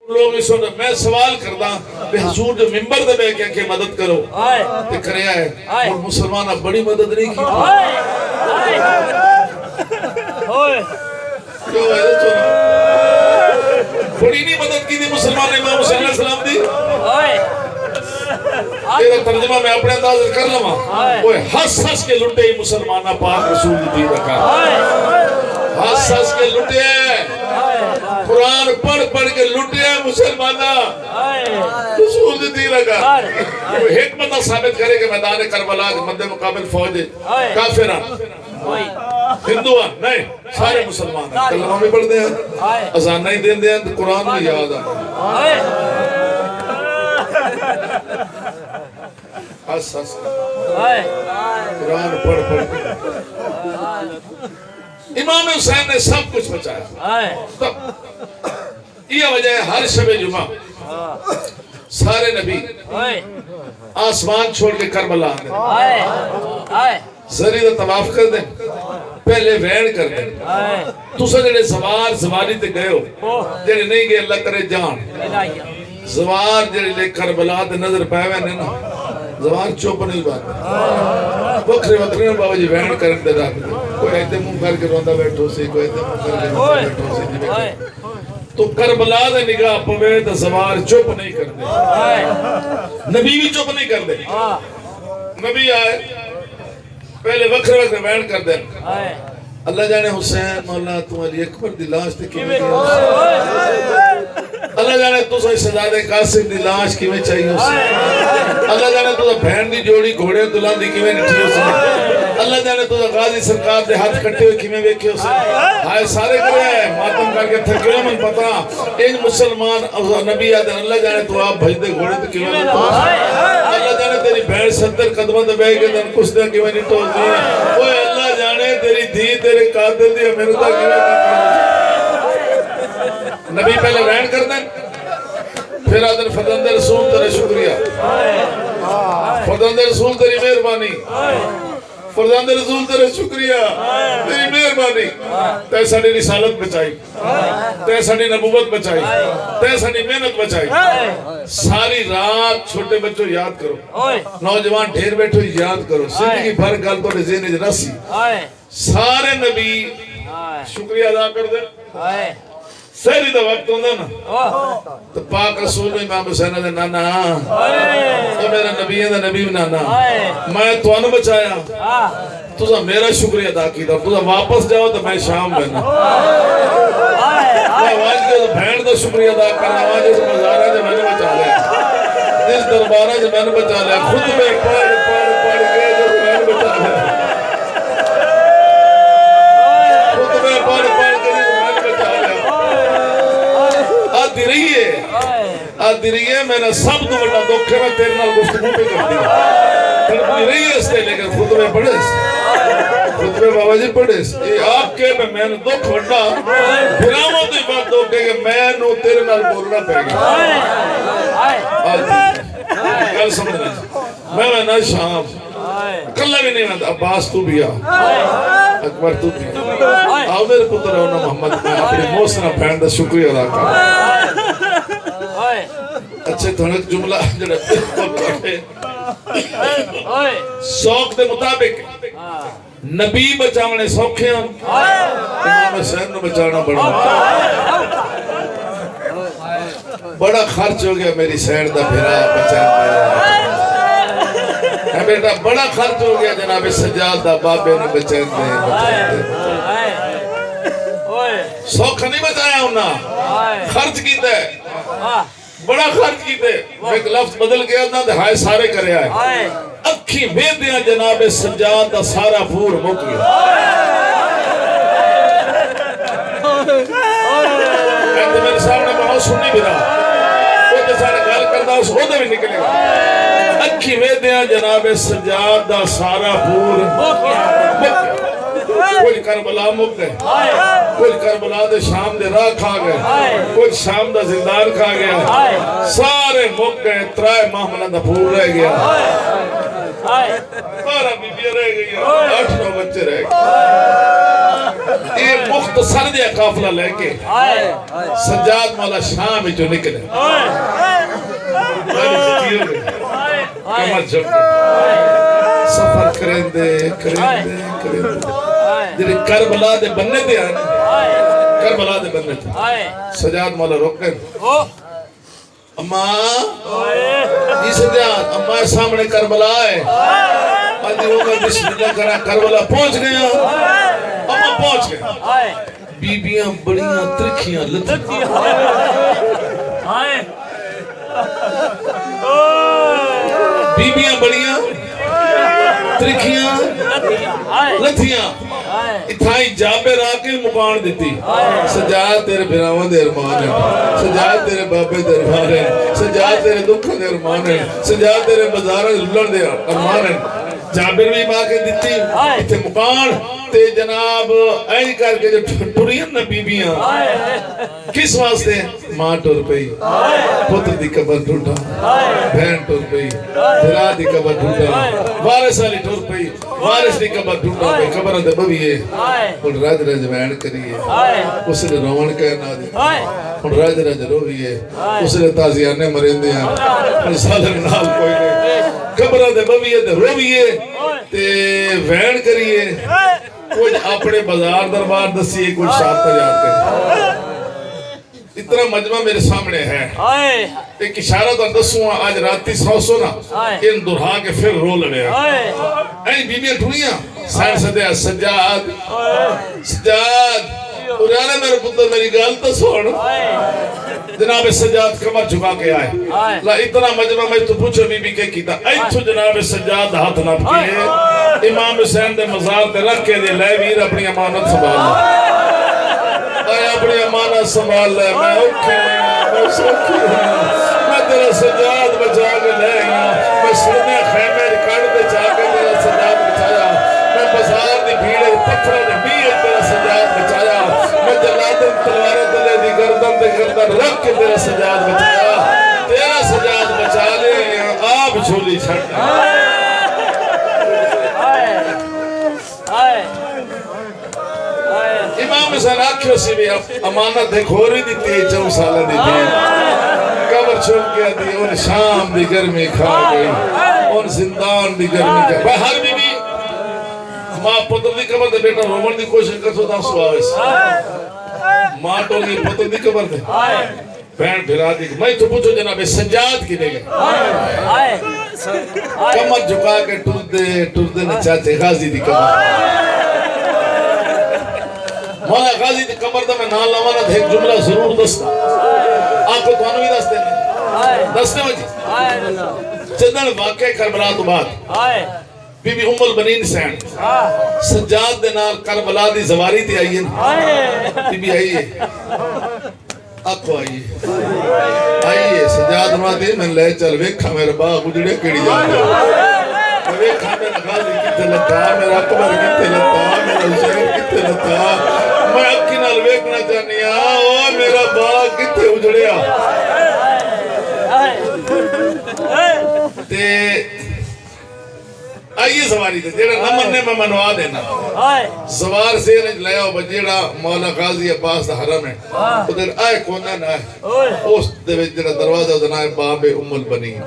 لوگ اس وقت میں سوال کردا کہ حضور جو ممبر دے بے کہ مدد کرو تے کریا ہے اور مسلمان اب بڑی مدد نہیں کی کیوں ہے تو بڑی نہیں مدد کی تھی مسلمان امام حسین علیہ السلام دی یہ ترجمہ میں اپنے انداز کر لما وہ ہس ہس کے لٹے ہی مسلمانہ پاک رسول دی رکھا ہس ہس کے لٹے قرآن پڑھ پڑھ کے لٹے مسلمانہ رسول دی رکھا وہ حکمت ثابت کرے کہ میدان کربلا کے مد مقابل فوج کافران ہندوان نہیں سارے مسلمان ہیں کلمہ میں پڑھ دیں اذان نہیں دیں دیں تو قرآن میں یاد آئے ہس ہس قرآن پڑھ پڑھ امام حسین نے سب کچھ بچایا یہ وجہ ہے ہر شب جمعہ سارے نبی آسمان چھوڑ کے کربلا آنے زری دا طواف کر دیں پہلے وین کر دیں تو سا جڑے زواری تے گئے ہو جڑے نہیں گئے اللہ کرے جان زوار جڑے لے کربلا تے نظر پائے نے نا زوار چوپ نہیں بات وکھرے وکھرے بابا جی وین کرن دے رکھ دے کوئی ایتے منہ کر کے روندہ بیٹھو سی کوئی ایتے منہ کر کے روندہ بیٹھو سی تو کربلا دے نگاہ پوے تو زوار چوپ نہیں کر دے نبی بھی چوپ نہیں کر دے نبی آئے پہلے وکھرے وکھرے وین کر دیں اللہ جانے حسین مولا تمہاری اکبر دی لاش تے کیویں گیا اللہ جانے تو سا سجاد قاسم دی لاش کیویں چاہیے حسین اللہ جانے تو بہن دی جوڑی گھوڑے دلان دی کیویں نٹھی حسین اللہ جانے تو غازی سرکار دے ہاتھ کٹے ہوئے کیویں ویکھے حسین ہائے سارے کرے ہیں ماتم کر کے تھکے من پتا ایک مسلمان نبی آدھن اللہ جانے تو آپ بھج دے گھوڑے تو کیویں نٹھو اللہ جانے تیری بہن 70 قدمہ دے بے کے دن کچھ دے کیویں نٹھو اوہ اللہ جانے تیری دھی تیرے قاتل دی امرتا کیویں نبی پہلے وین کر دیں پھر آدھن فرزند رسول تیرے شکریہ فرزند رسول تیری مہربانی فرزند رسول تیرے شکریہ تیری مہربانی تے ساڑی رسالت بچائی تے ساڑی نبوت بچائی تے ساڑی محنت بچائی ساری رات چھوٹے بچوں یاد کرو نوجوان ڈھیر بیٹھو یاد کرو زندگی بھر گل تو ذہن وچ رسی سارے نبی شکریہ ادا کر دے سہری دا وقت ہوندہ نا تو پاک رسول امام حسین دے نانا تو میرا نبی ہے دا نبی نانا میں تو انو بچایا تو سا میرا شکریہ ادا کی دا تو سا واپس جاؤ تو میں شام بہنا میں آواز کے تو بھینڈ دا شکریہ ادا کرنا آواز اس مزارہ جو میں نے بچا لیا اس دربارہ جو میں نے بچا لیا خود میں پڑھ کے جو میں نے بچا لیا خود میں پڑھ کے آدھی رہی ہے میں نے سب تو بڑا دکھ ہے میں تیرے نال گفتگو پہ کر دیا تڑپی رہی ہے اس نے لیکن خطبے پڑھے خطبے بابا جی پڑھے یہ آپ کے میں نے دکھ بڑا پھراما تو یہ بات دکھ ہے کہ میں نو تیرے نال بولنا پہ گیا کل سمجھنا میں نہ شام کلہ بھی نہیں میں عباس تو بھی آ اکبر تو بھی آؤ میرے پتر ہونا محمد میں اپنی موسنہ پہن دا شکریہ ادا کر اچھے تھوڑک جملہ جڑے سوک دے مطابق نبی بچاونے سوکھے ہیں امام حسین نے بچانا بڑا خرچ ہو گیا میری سینڈ دا پھرا بچانا ہے بیٹا بڑا خرچ ہو گیا جناب سجاد دا بابے نے بچانا سوکھ نہیں بچایا ہونا خرچ کیتا ہے بڑا خرچ کیتے ایک لفظ بدل گیا نا دے ہائے سارے کرے آئے اکھی بیدیاں جناب سجاد دا سارا پور مک گیا کہتے میرے سامنے بہت سنی بھی رہا وہ تو سارے گھر کرنا اس عہدے بھی نکلے گا اکھی بیدیاں جناب سجاد دا سارا پور مک گیا کوئی کربلا مک گئے کوئی کربلا دے شام دے راہ کھا گئے کوئی شام دا زندان کھا گیا سارے مک گئے ترائے ماہ منہ دا پھول رہ گیا 12 بیبیاں رہ گئی 8-9 بچے رہ گئے یہ مختصر دیا قافلہ لے کے سجاد مولا شام جو نکلے کمر جھک کے سفر کریں دے جنہیں کربلا دے بننے دے آنے کربلا دے بننے دے سجاد مولا روک گئے اماں جی سجاد اماں سامنے کربلا ہے آدھی ہوگا بسم اللہ کرا کربلا پہنچ گیا اماں پہنچ گیا بیبیاں بڑیاں ترکھیاں لتھیاں بیبیاں بڑیاں ترکھیاں لتھیاں اتھائی جابر آکے مکان دیتی سجاد تیرے بھراوان دے ارمان ہے سجاد تیرے بابے دے ارمان ہے سجاد تیرے دکھا دے ارمان ہے سجاد تیرے بزارہ لڑ دے ارمان ہے جابر بھی ماں کے دیتی اتھے مکان تے جناب این کر کے جو ٹھڑیاں نا بیبیاں کس واسطے ماں ٹور پئی پتر دی قبر ٹھوٹا بہن ٹور پئی بھرا دی قبر ٹھوٹا وارث علی ٹور پئی وارث دی قبر ٹھوٹا پئی قبر دے بویے اور راج راج بہن کریے اس نے روان کہنا دے اور راج راج رویے اس نے تازیانے مرین دیا اور سالن نال کوئی نہیں قبر دے بویے دے رویے تے بہن کریے کوئی اپنے بازار دربار دسیے کوئی شاعت یاد کرے اتنا مجمع میرے سامنے ہے ایک اشارہ تو دسوں آج راتی سو نا ان درہا کے پھر رو لڑے این بیبیاں ٹھوڑیاں سائن صدیہ سجاد سجاد اُریانے میرے پتر میری گال تو سوڑ جناب سجاد کمر جھکا کے آئے لا اتنا مجمع میں تو پوچھو بی بی کے کیتا ایتھو جناب سجاد ہاتھ نہ پکے امام حسین دے مزار دے رکھ کے دے لے ویر اپنی امانت سنبھال لے اے اپنی امانت سنبھال لے میں اوکھے میں سوکھے میں تیرا سجاد بچا کے لے گیا میں سرنے خیمے کڑ دے جا کے تیرا سجاد بچایا میں بازار دی بھیڑے پتھروں دے بیئے تیرا سجاد بچایا میں جلادن تلوارے دلے دی گردن دے گردن رکھ کے تیرا سجاد بچایا تیرا سجاد بچا لے آپ جھولی چھڑ امام حسین آنکھوں سے بھی امانت ہے کھوری دیتی ہے 4 سالہ دیتی ہے قبر چھوڑ کے دی ان شام دی گرمی کھا گئی ان زندان دی گرمی کھا گئی ہر بی بی ماں پتر دی قبر دے بیٹا رومن دی کوشش کر سوتا سواویس ماں ٹولی پتر دی قبر دے بہن بھرا دی میں تو پوچھو جناب سجاد کی دے گئے کمر جھکا کے ٹر دے نچاتے غازی دی قبر مولا غازی دی قبر دا میں نال لوانا ایک جملہ ضرور دستا آپ کو توانو بھی دستے ہیں دستے ہو جی چندن واقع کربلا تو بعد بی بی ام البنین سین سجاد دے نال کربلا دی زواری تی آئیے بی بی آئیے آکھو آئیے سجاد ماں دی میں لے چل ویکھا میرے باغ اجڑے کیڑی جاتے ویکھا میرا غازی کتے لتا میرا اکبر کتے لتا میرا حسین کتے لتا میں اکی نال ویکھنا چاہنی او میرا باغ کتے اجڑیا تے آئیے سواری دے جیڑا نہ مننے میں منوا دینا سوار سے لے آؤ بجیڑا مولا غازی عباس دا حرم ہے ادھر آئے کونا نہ آئے اس دے جیڑا دروازہ ادھر آئے باب ام البنین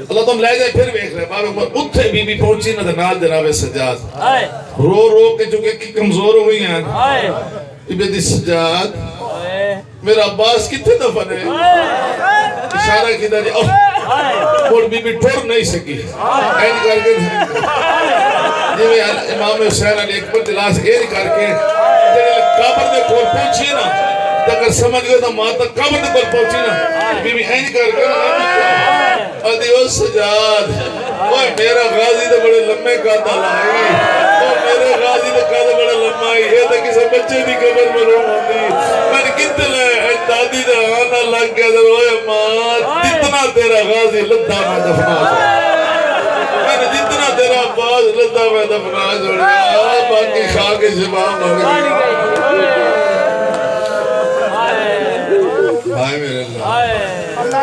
اللہ تم لے جائے پھر بیکھ رہے باب ام اتھے بی بی پہنچی نہ نال جناب سجاد رو رو کے چکے کی کمزور ہوئی ہیں بی بی سجاد میرا عباس کتنے دفن ہے اشارہ کی داری اور بی بی ٹھور نہیں سکی این کر کے جی امام حسین علی اکبر دلاس این کر کے جنہیں قبر دے کول پہنچی نا اگر سمجھ گئے تو ماتا قبر دے کول پہنچی نا بی بی این کر کے ادھیو سجاد میرا غازی دے بڑے لمحے قادہ لائی میرے غازی دے قادہ بڑے لمحائی یہ تھا کسی بچے دی قبر میں رو ہوتی میں نے کتے لے دادی دے آنا لگ گیا در ہوئے ماں جتنا تیرا غازی لدھا میں دفنا میں نے جتنا تیرا باز لدھا میں دفنا جوڑیا باقی خواہ کے زبان ہو گئی بھائی میرے اللہ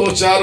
2-4